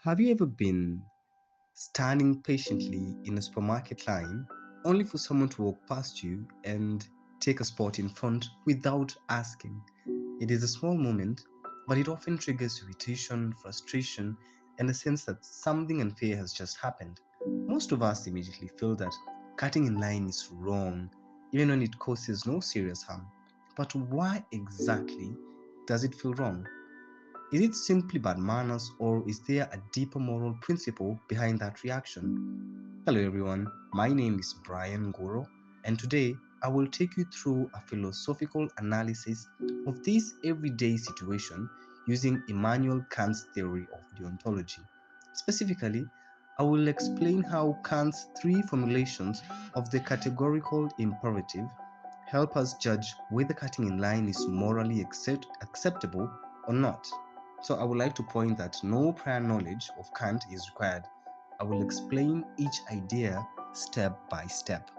Have you ever been standing patiently in a supermarket line only for someone to walk past you and take a spot in front without asking? It is a small moment, but it often triggers irritation, frustration, and a sense that something unfair has just happened. Most of us immediately feel that cutting in line is wrong, even when it causes no serious harm. But why exactly does it feel wrong? Is it simply bad manners, or is there a deeper moral principle behind that reaction? Hello, everyone. My name is Brian Goro, and today I will take you through a philosophical analysis of this everyday situation using Immanuel Kant's theory of deontology. Specifically, I will explain how Kant's three formulations of the categorical imperative help us judge whether cutting in line is morally acceptable or not. So I would like to point that no prior knowledge of Kant is required. I will explain each idea step by step.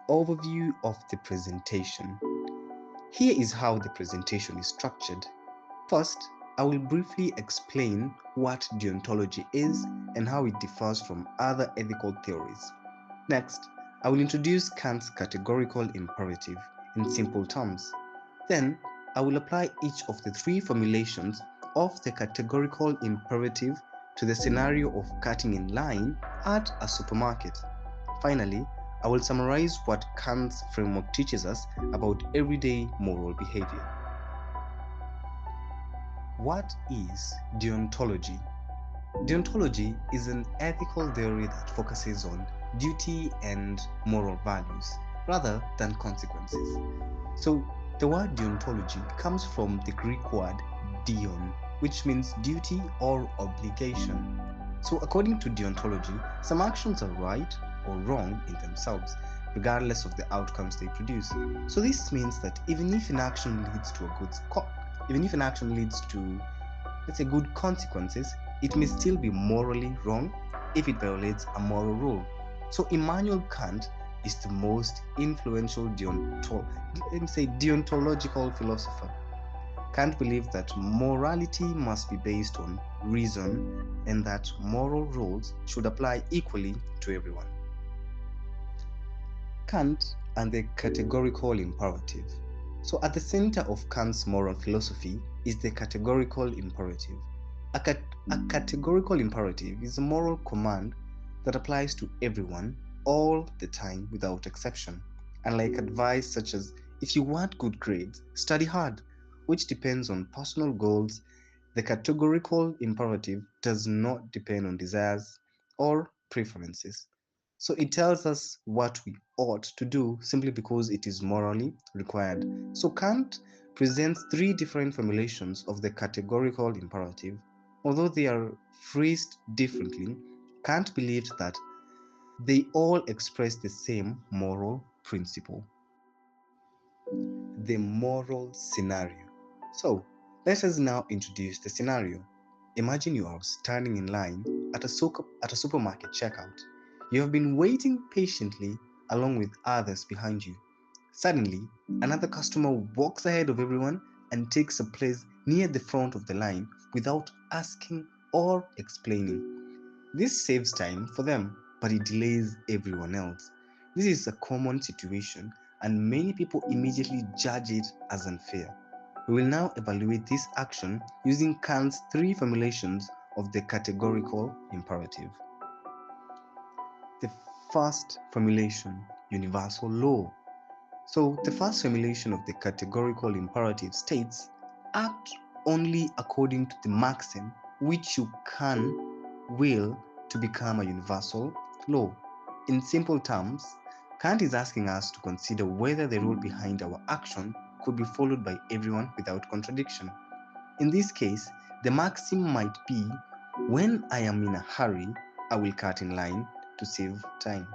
Overview of the presentation. Here is how the presentation is structured. First, I will briefly explain what deontology is and how it differs from other ethical theories. Next, I will introduce Kant's categorical imperative in simple terms. Then, I will apply each of the three formulations of the categorical imperative to the scenario of cutting in line at a supermarket. Finally, I will summarize what Kant's framework teaches us about everyday moral behavior. What is deontology? Deontology is an ethical theory that focuses on duty and moral values rather than consequences. So, the word deontology comes from the Greek word dion, which means duty or obligation. So, according to deontology, some actions are right or wrong in themselves, regardless of the outcomes they produce. So, this means that even if an action leads to, let's say, good consequences, it may still be morally wrong if it violates a moral rule. So Immanuel Kant is the most influential deontological philosopher. Kant believed that morality must be based on reason and that moral rules should apply equally to everyone. Kant and the categorical imperative. So, at the center of Kant's moral philosophy is the categorical imperative. A categorical imperative is a moral command that applies to everyone all the time without exception. Unlike advice such as, if you want good grades, study hard, which depends on personal goals, the categorical imperative does not depend on desires or preferences. So it tells us what we ought to do simply because it is morally required. So Kant presents three different formulations of the categorical imperative. Although they are phrased differently, Kant believed that they all express the same moral principle, the moral scenario. So let us now introduce the scenario. Imagine you are standing in line at a supermarket checkout. You have been waiting patiently along with others behind you. Suddenly, another customer walks ahead of everyone and takes a place near the front of the line without asking or explaining. This saves time for them, but it delays everyone else. This is a common situation, and many people immediately judge it as unfair. We will now evaluate this action using Kant's three formulations of the categorical imperative. The first formulation, universal law. So, the first formulation of the categorical imperative states, act only according to the maxim which you can will to become a universal law. In simple terms, Kant is asking us to consider whether the rule behind our action could be followed by everyone without contradiction. In this case, the maxim might be, when I am in a hurry, I will cut in line to save time.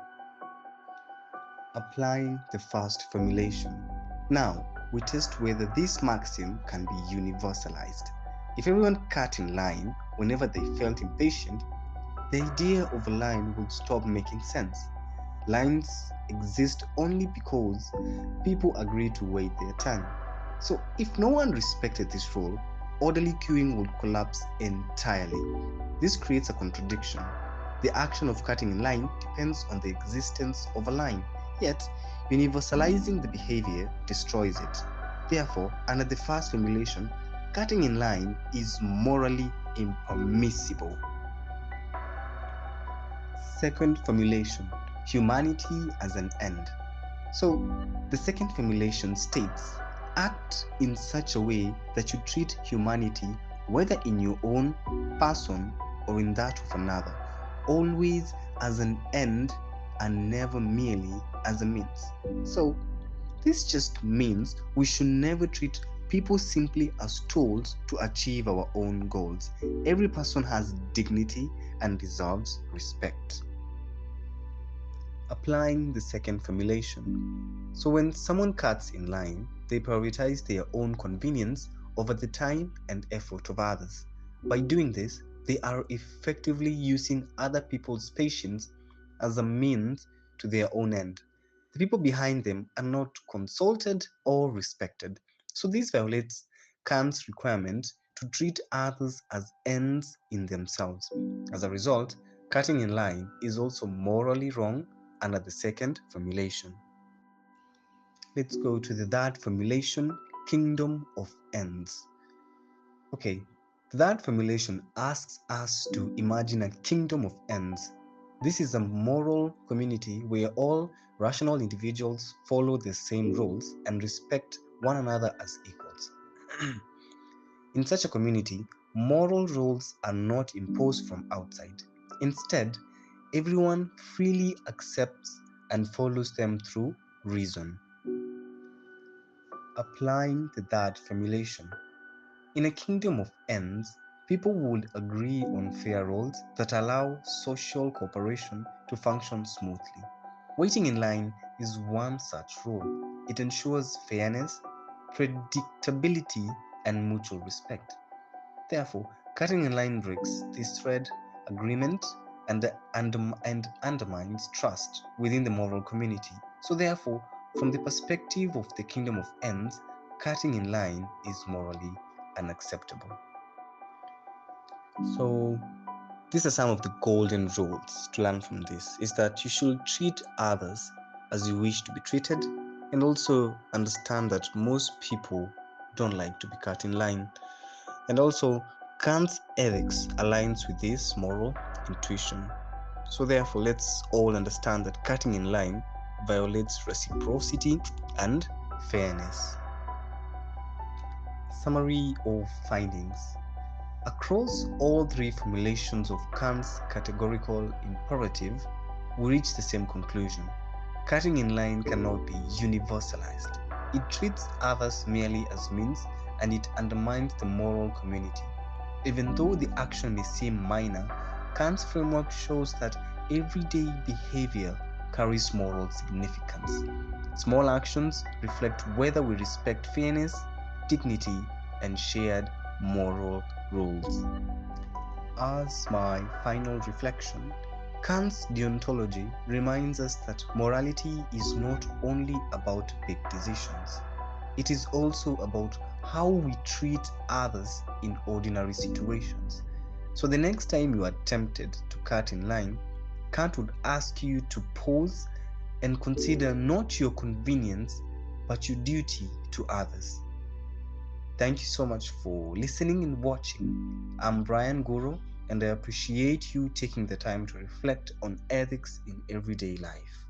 Applying the first formulation. Now, we test whether this maxim can be universalized. If everyone cut in line whenever they felt impatient, the idea of a line would stop making sense. Lines exist only because people agree to wait their turn. So, if no one respected this rule, orderly queuing would collapse entirely. This creates a contradiction. The action of cutting in line depends on the existence of a line, yet universalizing the behavior destroys it. Therefore, under the first formulation, cutting in line is morally impermissible. Second formulation, humanity as an end. So, the second formulation states act in such a way that you treat humanity, whether in your own person or in that of another, always as an end and never merely as a means. So, this just means we should never treat people simply as tools to achieve our own goals. Every person has dignity and deserves respect. Applying the second formulation. So when someone cuts in line, they prioritize their own convenience over the time and effort of others. By doing this, they are effectively using other people's patience as a means to their own end. The people behind them are not consulted or respected. So this violates Kant's requirement to treat others as ends in themselves. As a result, cutting in line is also morally wrong under the second formulation. Let's go to the third formulation, kingdom of ends. Okay, the third formulation asks us to imagine a kingdom of ends. This is a moral community where all rational individuals follow the same rules and respect one another as equals. In such a community, moral rules are not imposed from outside. Instead, everyone freely accepts and follows them through reason. Applying the third formulation. In a kingdom of ends, people would agree on fair rules that allow social cooperation to function smoothly. Waiting in line is one such rule. It ensures fairness, predictability, and mutual respect. Therefore, cutting in line breaks this thread agreement and undermines trust within the moral community. So, therefore, from the perspective of the kingdom of ends, cutting in line is morally unacceptable. So, these are some of the golden rules to learn from this is that you should treat others as you wish to be treated, and also understand that most people don't like to be cut in line. And also, Kant's ethics aligns with this moral intuition. So, therefore, let's all understand that cutting in line violates reciprocity and fairness. Summary of findings. Across all three formulations of Kant's categorical imperative, we reach the same conclusion. Cutting in line cannot be universalized. It treats others merely as means, and it undermines the moral community. Even though the action may seem minor, Kant's framework shows that everyday behavior carries moral significance. Small actions reflect whether we respect fairness, dignity, and shared moral rules. As my final reflection, Kant's deontology reminds us that morality is not only about big decisions, it is also about how we treat others in ordinary situations. So, the next time you are tempted to cut in line, Kant would ask you to pause and consider not your convenience but your duty to others. Thank you so much for listening and watching. I'm Brian Guru, and I appreciate you taking the time to reflect on ethics in everyday life.